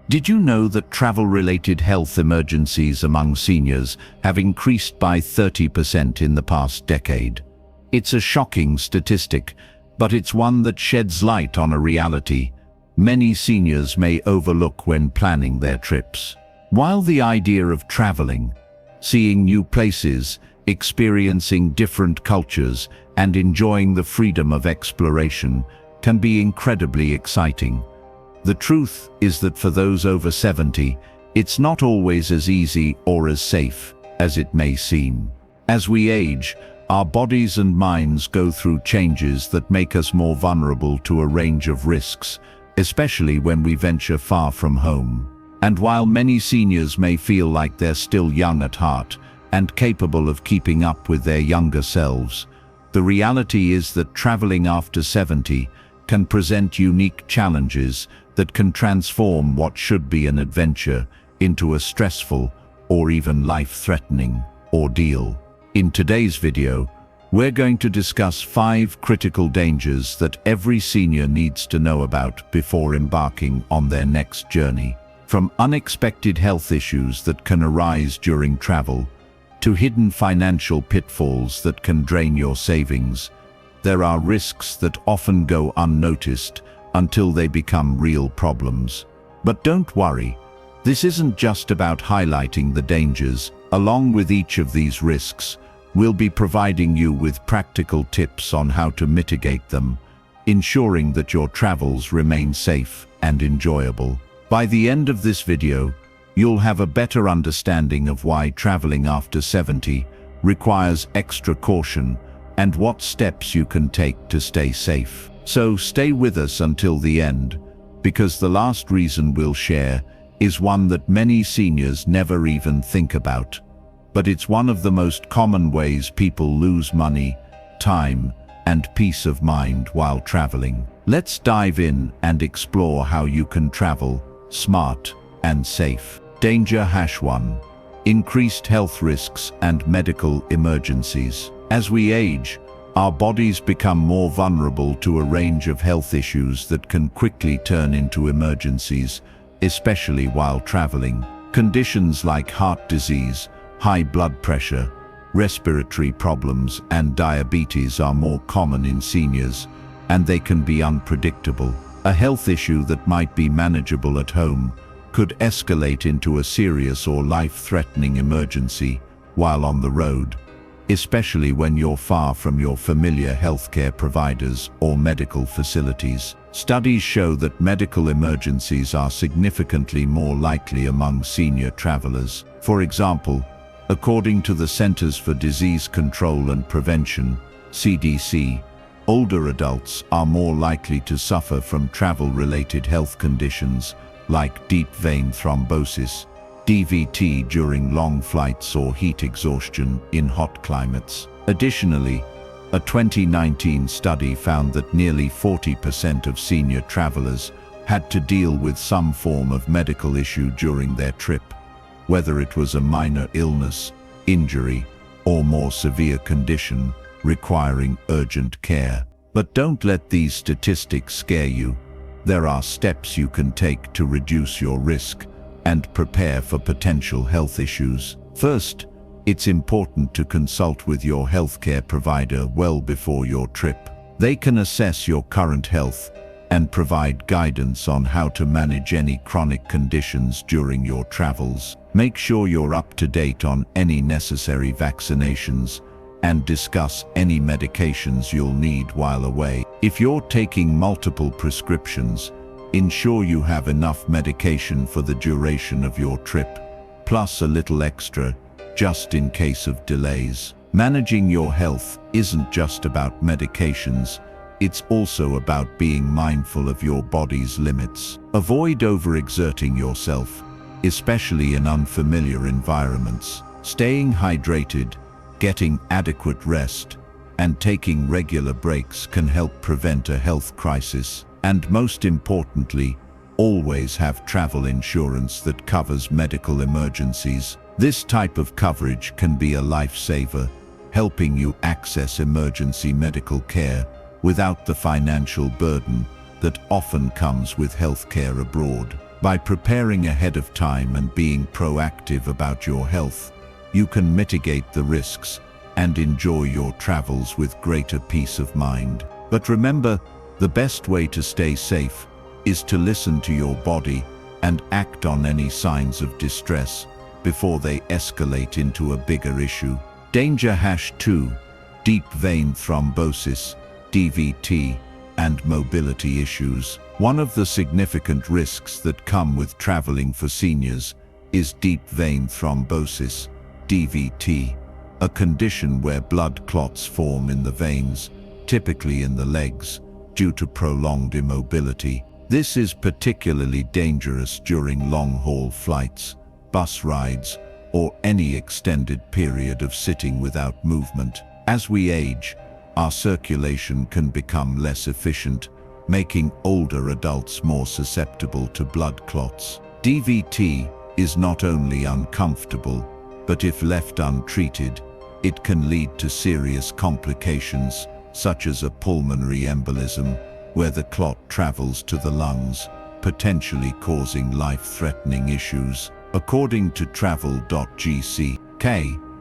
Did you know that travel-related health emergencies among seniors have increased by 30% in the past decade? It's a shocking statistic, but it's one that sheds light on a reality many seniors may overlook when planning their trips. While the idea of traveling, seeing new places, experiencing different cultures, and enjoying the freedom of exploration can be incredibly exciting, the truth is that for those over 70, it's not always as easy or as safe as it may seem. As we age, our bodies and minds go through changes that make us more vulnerable to a range of risks, especially when we venture far from home. And while many seniors may feel like they're still young at heart and capable of keeping up with their younger selves, the reality is that traveling after 70 can present unique challenges that can transform what should be an adventure into a stressful or even life-threatening ordeal. In today's video, we're going to discuss 5 critical dangers that every senior needs to know about before embarking on their next journey. From unexpected health issues that can arise during travel, to hidden financial pitfalls that can drain your savings, there are risks that often go unnoticed until they become real problems. But don't worry, this isn't just about highlighting the dangers. Along with each of these risks, we'll be providing you with practical tips on how to mitigate them, ensuring that your travels remain safe and enjoyable. By the end of this video, you'll have a better understanding of why traveling after 70 requires extra caution and what steps you can take to stay safe. So stay with us until the end, because the last reason we'll share is one that many seniors never even think about. But it's one of the most common ways people lose money, time, and peace of mind while traveling. Let's dive in and explore how you can travel smart and safe. Danger #1. Increased health risks and medical emergencies. As we age, our bodies become more vulnerable to a range of health issues that can quickly turn into emergencies, especially while traveling. Conditions like heart disease, high blood pressure, respiratory problems, and diabetes are more common in seniors, and they can be unpredictable. A health issue that might be manageable at home could escalate into a serious or life-threatening emergency while on the road, especially when you're far from your familiar healthcare providers or medical facilities. Studies show that medical emergencies are significantly more likely among senior travelers. For example, according to the Centers for Disease Control and Prevention, CDC, older adults are more likely to suffer from travel-related health conditions like deep vein thrombosis, DVT during long flights, or heat exhaustion in hot climates. Additionally, a 2019 study found that nearly 40% of senior travelers had to deal with some form of medical issue during their trip, whether it was a minor illness, injury, or more severe condition requiring urgent care. But don't let these statistics scare you. There are steps you can take to reduce your risk and prepare for potential health issues. First, it's important to consult with your healthcare provider well before your trip. They can assess your current health and provide guidance on how to manage any chronic conditions during your travels. Make sure you're up to date on any necessary vaccinations and discuss any medications you'll need while away. If you're taking multiple prescriptions, ensure you have enough medication for the duration of your trip, plus a little extra, just in case of delays. Managing your health isn't just about medications, it's also about being mindful of your body's limits. Avoid overexerting yourself, especially in unfamiliar environments. Staying hydrated, getting adequate rest, and taking regular breaks can help prevent a health crisis. And most importantly, always have travel insurance that covers medical emergencies. This type of coverage can be a lifesaver, helping you access emergency medical care without the financial burden that often comes with healthcare abroad. By preparing ahead of time and being proactive about your health, you can mitigate the risks and enjoy your travels with greater peace of mind. But remember, the best way to stay safe is to listen to your body and act on any signs of distress before they escalate into a bigger issue. Danger #2, deep vein thrombosis, DVT, and mobility issues. One of the significant risks that come with traveling for seniors is deep vein thrombosis, DVT, a condition where blood clots form in the veins, typically in the legs, due to prolonged immobility. This is particularly dangerous during long-haul flights, bus rides, or any extended period of sitting without movement. As we age, our circulation can become less efficient, making older adults more susceptible to blood clots. DVT is not only uncomfortable, but if left untreated, it can lead to serious complications, such as a pulmonary embolism, where the clot travels to the lungs, potentially causing life-threatening issues. According to travel.gck,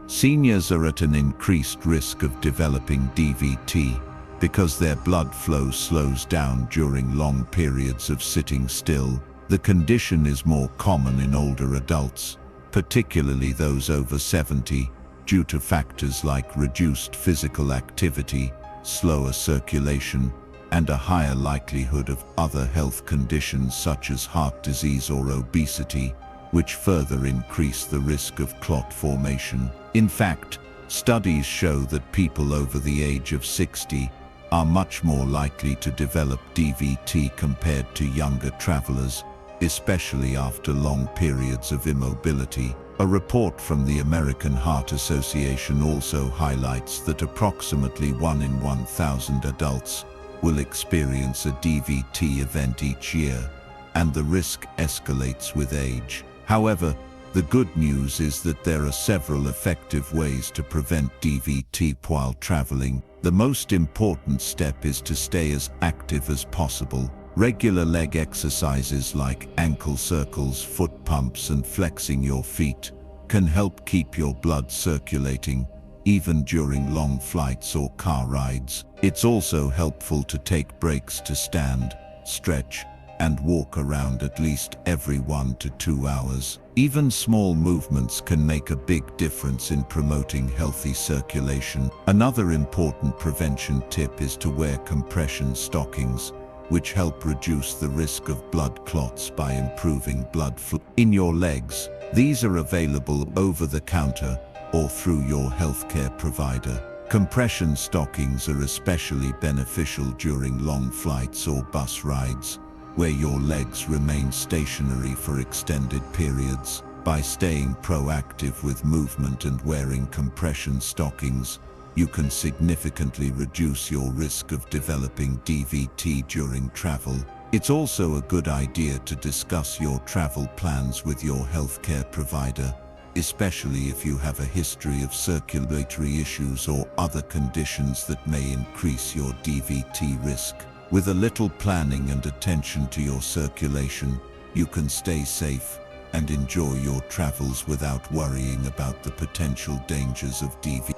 seniors are at an increased risk of developing DVT because their blood flow slows down during long periods of sitting still. The condition is more common in older adults, particularly those over 70, due to factors like reduced physical activity, slower circulation, and a higher likelihood of other health conditions such as heart disease or obesity, which further increase the risk of clot formation. In fact, studies show that people over the age of 60 are much more likely to develop DVT compared to younger travelers, especially after long periods of immobility. A report from the American Heart Association also highlights that approximately 1 in 1,000 adults will experience a DVT event each year, and the risk escalates with age. However, the good news is that there are several effective ways to prevent DVT while traveling. The most important step is to stay as active as possible. Regular leg exercises like ankle circles, foot pumps, and flexing your feet can help keep your blood circulating, even during long flights or car rides. It's also helpful to take breaks to stand, stretch, and walk around at least every 1 to 2 hours. Even small movements can make a big difference in promoting healthy circulation. Another important prevention tip is to wear compression stockings, which help reduce the risk of blood clots by improving blood flow in your legs. These are available over the counter or through your healthcare provider. Compression stockings are especially beneficial during long flights or bus rides, where your legs remain stationary for extended periods. By staying proactive with movement and wearing compression stockings, you can significantly reduce your risk of developing DVT during travel. It's also a good idea to discuss your travel plans with your healthcare provider, especially if you have a history of circulatory issues or other conditions that may increase your DVT risk. With a little planning and attention to your circulation, you can stay safe and enjoy your travels without worrying about the potential dangers of DVT.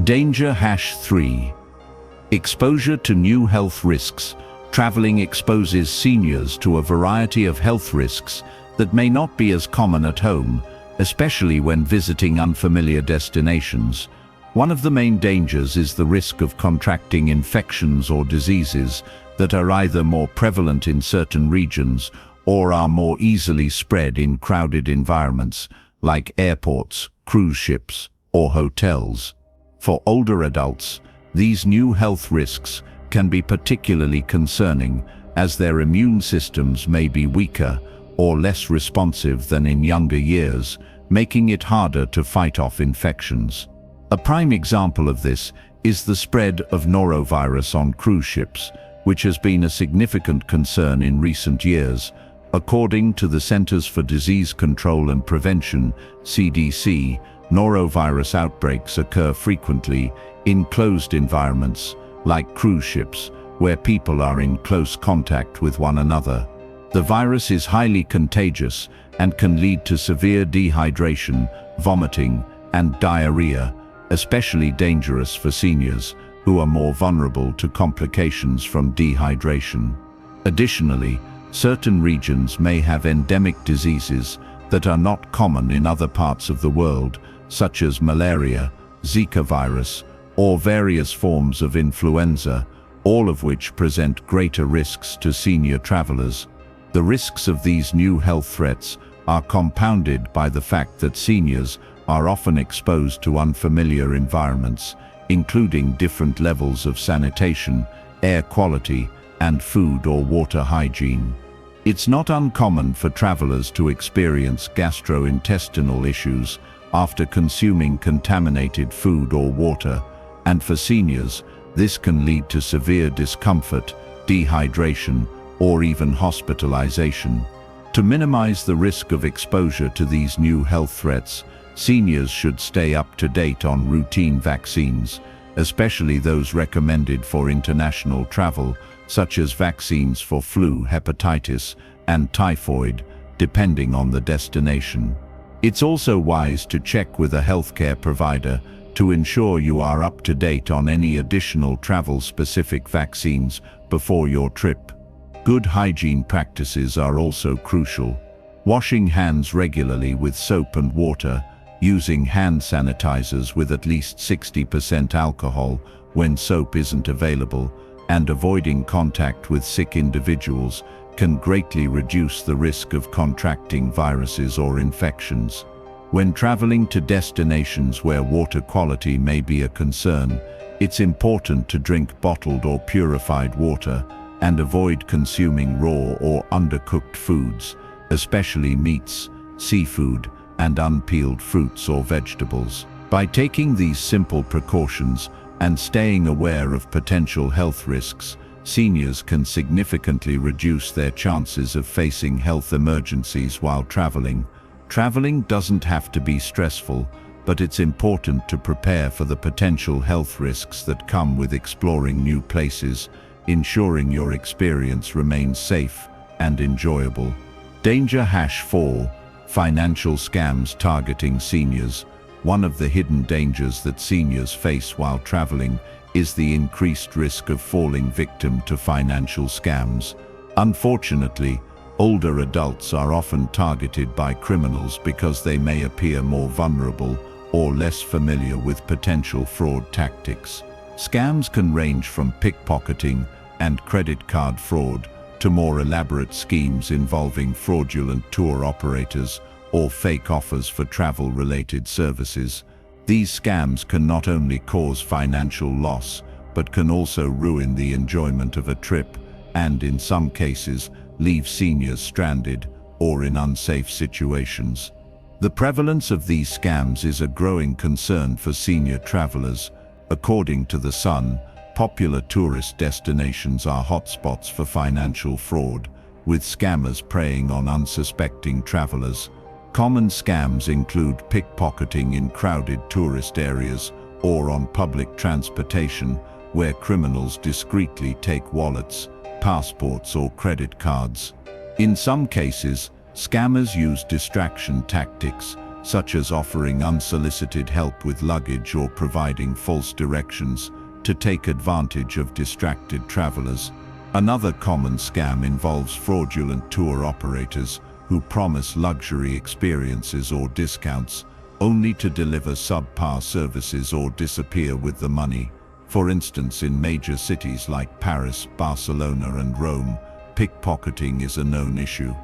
Danger #3. Exposure to new health risks. Traveling exposes seniors to a variety of health risks that may not be as common at home, especially when visiting unfamiliar destinations. One of the main dangers is the risk of contracting infections or diseases that are either more prevalent in certain regions or are more easily spread in crowded environments like airports, cruise ships, or hotels. For older adults, these new health risks can be particularly concerning, as their immune systems may be weaker or less responsive than in younger years, making it harder to fight off infections. A prime example of this is the spread of norovirus on cruise ships, which has been a significant concern in recent years. According to the Centers for Disease Control and Prevention, CDC, norovirus outbreaks occur frequently in closed environments, like cruise ships, where people are in close contact with one another. The virus is highly contagious and can lead to severe dehydration, vomiting, and diarrhea, especially dangerous for seniors who are more vulnerable to complications from dehydration. Additionally, certain regions may have endemic diseases that are not common in other parts of the world, such as malaria, Zika virus, or various forms of influenza, all of which present greater risks to senior travelers. The risks of these new health threats are compounded by the fact that seniors are often exposed to unfamiliar environments, including different levels of sanitation, air quality, and food or water hygiene. It's not uncommon for travelers to experience gastrointestinal issues after consuming contaminated food or water, and for seniors, this can lead to severe discomfort, dehydration, or even hospitalization. To minimize the risk of exposure to these new health threats, seniors should stay up to date on routine vaccines, especially those recommended for international travel, such as vaccines for flu, hepatitis, and typhoid, depending on the destination. It's also wise to check with a healthcare provider to ensure you are up to date on any additional travel-specific vaccines before your trip. Good hygiene practices are also crucial. Washing hands regularly with soap and water, using hand sanitizers with at least 60% alcohol when soap isn't available, and avoiding contact with sick individuals can greatly reduce the risk of contracting viruses or infections. When traveling to destinations where water quality may be a concern, it's important to drink bottled or purified water and avoid consuming raw or undercooked foods, especially meats, seafood, and unpeeled fruits or vegetables. By taking these simple precautions and staying aware of potential health risks, seniors can significantly reduce their chances of facing health emergencies while traveling. Traveling doesn't have to be stressful, but it's important to prepare for the potential health risks that come with exploring new places, ensuring your experience remains safe and enjoyable. Danger #4: Financial scams targeting seniors. One of the hidden dangers that seniors face while traveling is the increased risk of falling victim to financial scams. Unfortunately, older adults are often targeted by criminals because they may appear more vulnerable or less familiar with potential fraud tactics. Scams can range from pickpocketing and credit card fraud to more elaborate schemes involving fraudulent tour operators or fake offers for travel-related services. These scams can not only cause financial loss, but can also ruin the enjoyment of a trip and, in some cases, leave seniors stranded or in unsafe situations. The prevalence of these scams is a growing concern for senior travelers. According to The Sun, popular tourist destinations are hotspots for financial fraud, with scammers preying on unsuspecting travelers. Common scams include pickpocketing in crowded tourist areas or on public transportation, where criminals discreetly take wallets, passports, or credit cards. In some cases, scammers use distraction tactics, such as offering unsolicited help with luggage or providing false directions to take advantage of distracted travelers. Another common scam involves fraudulent tour operators who promise luxury experiences or discounts, only to deliver subpar services or disappear with the money. For instance, in major cities like Paris, Barcelona, and Rome, pickpocketing is a known issue.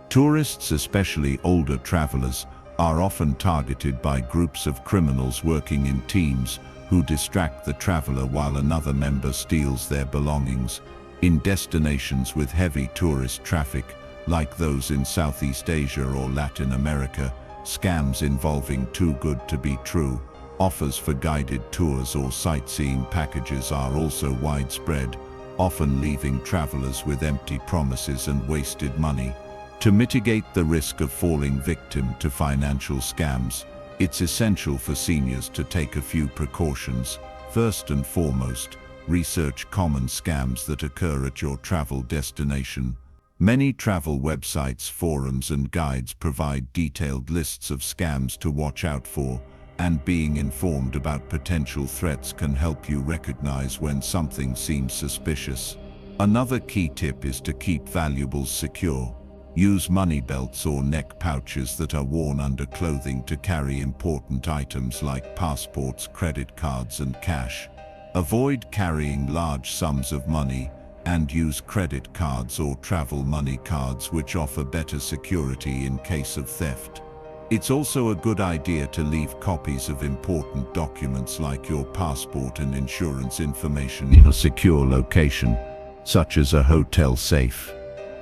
Tourists, especially older travelers, are often targeted by groups of criminals working in teams who distract the traveler while another member steals their belongings. In destinations with heavy tourist traffic, like those in Southeast Asia or Latin America, scams involving too good to be true offers for guided tours or sightseeing packages are also widespread, often leaving travelers with empty promises and wasted money. To mitigate the risk of falling victim to financial scams, it's essential for seniors to take a few precautions. First and foremost, research common scams that occur at your travel destination. Many travel websites, forums, and guides provide detailed lists of scams to watch out for, and being informed about potential threats can help you recognize when something seems suspicious. Another key tip is to keep valuables secure. Use money belts or neck pouches that are worn under clothing to carry important items like passports, credit cards, and cash. Avoid carrying large sums of money, and use credit cards or travel money cards which offer better security in case of theft. It's also a good idea to leave copies of important documents like your passport and insurance information in a secure location, such as a hotel safe.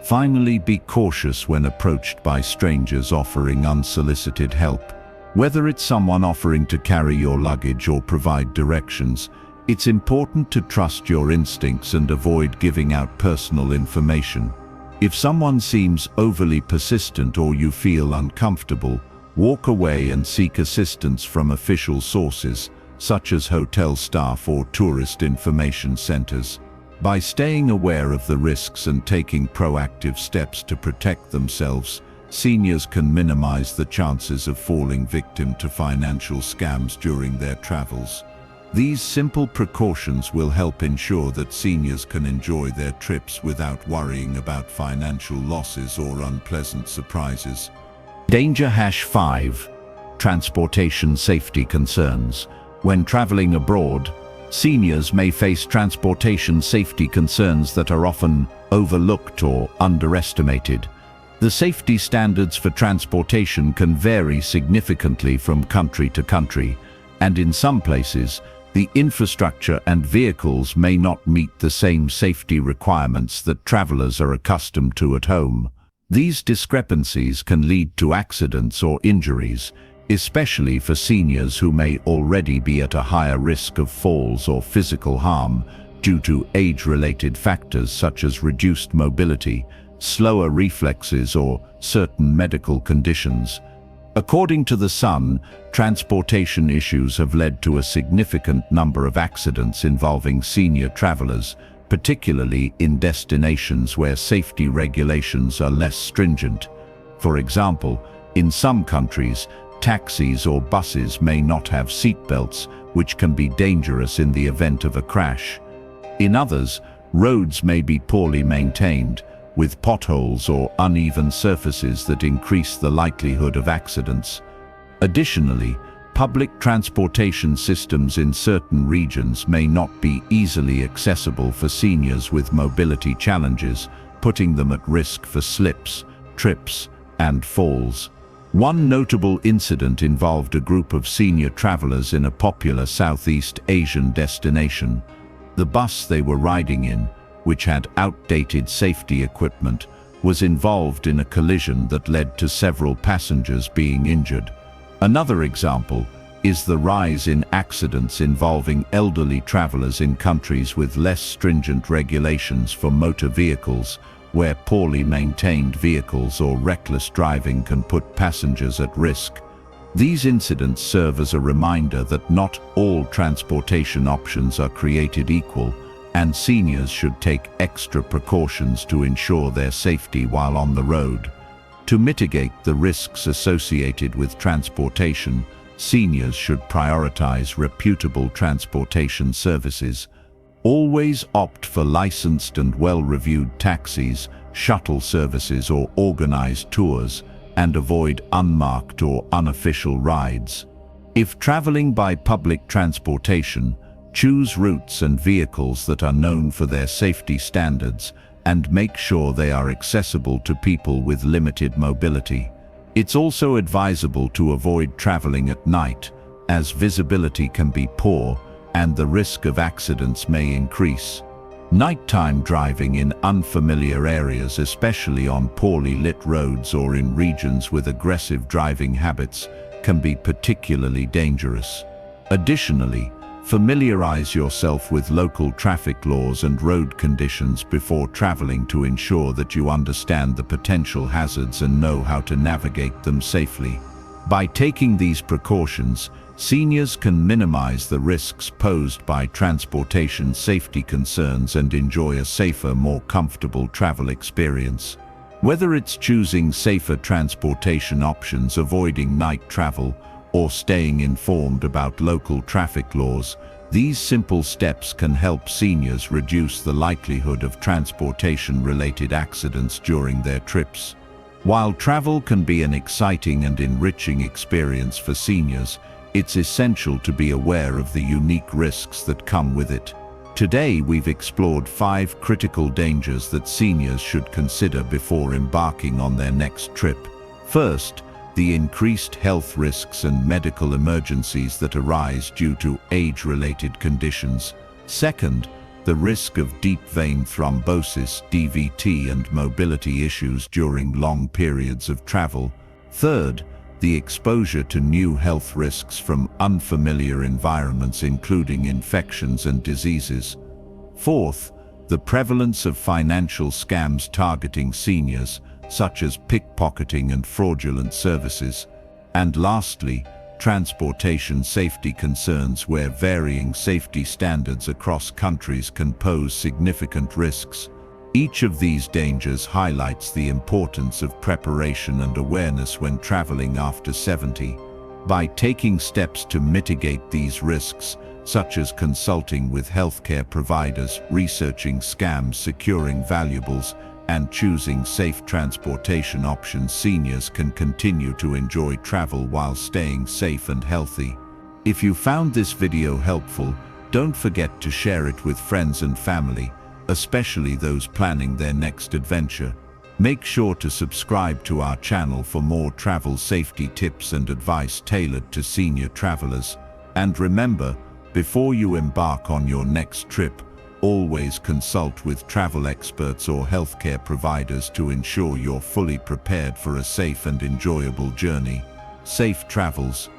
Finally, be cautious when approached by strangers offering unsolicited help. Whether it's someone offering to carry your luggage or provide directions, it's important to trust your instincts and avoid giving out personal information. If someone seems overly persistent or you feel uncomfortable, walk away and seek assistance from official sources, such as hotel staff or tourist information centers. By staying aware of the risks and taking proactive steps to protect themselves, seniors can minimize the chances of falling victim to financial scams during their travels. These simple precautions will help ensure that seniors can enjoy their trips without worrying about financial losses or unpleasant surprises. Danger #5. Transportation safety concerns. When traveling abroad, seniors may face transportation safety concerns that are often overlooked or underestimated. The safety standards for transportation can vary significantly from country to country, and in some places, the infrastructure and vehicles may not meet the same safety requirements that travelers are accustomed to at home. These discrepancies can lead to accidents or injuries, especially for seniors who may already be at a higher risk of falls or physical harm due to age-related factors such as reduced mobility, slower reflexes, or certain medical conditions. According to The Sun, transportation issues have led to a significant number of accidents involving senior travelers, particularly in destinations where safety regulations are less stringent. For example, in some countries, taxis or buses may not have seatbelts, which can be dangerous in the event of a crash. In others, roads may be poorly maintained, with potholes or uneven surfaces that increase the likelihood of accidents. Additionally, public transportation systems in certain regions may not be easily accessible for seniors with mobility challenges, putting them at risk for slips, trips, and falls. One notable incident involved a group of senior travelers in a popular Southeast Asian destination. The bus they were riding in, which had outdated safety equipment, was involved in a collision that led to several passengers being injured. Another example is the rise in accidents involving elderly travelers in countries with less stringent regulations for motor vehicles, where poorly maintained vehicles or reckless driving can put passengers at risk. These incidents serve as a reminder that not all transportation options are created equal, and seniors should take extra precautions to ensure their safety while on the road. To mitigate the risks associated with transportation, seniors should prioritize reputable transportation services. Always opt for licensed and well-reviewed taxis, shuttle services, or organized tours, and avoid unmarked or unofficial rides. If traveling by public transportation, choose routes and vehicles that are known for their safety standards and make sure they are accessible to people with limited mobility. It's also advisable to avoid traveling at night, as visibility can be poor and the risk of accidents may increase. Nighttime driving in unfamiliar areas, especially on poorly lit roads or in regions with aggressive driving habits, can be particularly dangerous. Additionally, familiarize yourself with local traffic laws and road conditions before traveling to ensure that you understand the potential hazards and know how to navigate them safely. By taking these precautions, seniors can minimize the risks posed by transportation safety concerns and enjoy a safer, more comfortable travel experience. Whether it's choosing safer transportation options, avoiding night travel, or staying informed about local traffic laws, these simple steps can help seniors reduce the likelihood of transportation-related accidents during their trips. While travel can be an exciting and enriching experience for seniors, it's essential to be aware of the unique risks that come with it. Today, we've explored 5 critical dangers that seniors should consider before embarking on their next trip. First, the increased health risks and medical emergencies that arise due to age-related conditions. Second, the risk of deep vein thrombosis, DVT, and mobility issues during long periods of travel. Third, the exposure to new health risks from unfamiliar environments, including infections and diseases. Fourth, the prevalence of financial scams targeting seniors, such as pickpocketing and fraudulent services. And lastly, transportation safety concerns, where varying safety standards across countries can pose significant risks. Each of these dangers highlights the importance of preparation and awareness when traveling after 70. By taking steps to mitigate these risks, such as consulting with healthcare providers, researching scams, securing valuables, and choosing safe transportation options, seniors can continue to enjoy travel while staying safe and healthy. If you found this video helpful, don't forget to share it with friends and family, especially those planning their next adventure. Make sure to subscribe to our channel for more travel safety tips and advice tailored to senior travelers. And remember, before you embark on your next trip, always consult with travel experts or healthcare providers to ensure you're fully prepared for a safe and enjoyable journey. Safe travels.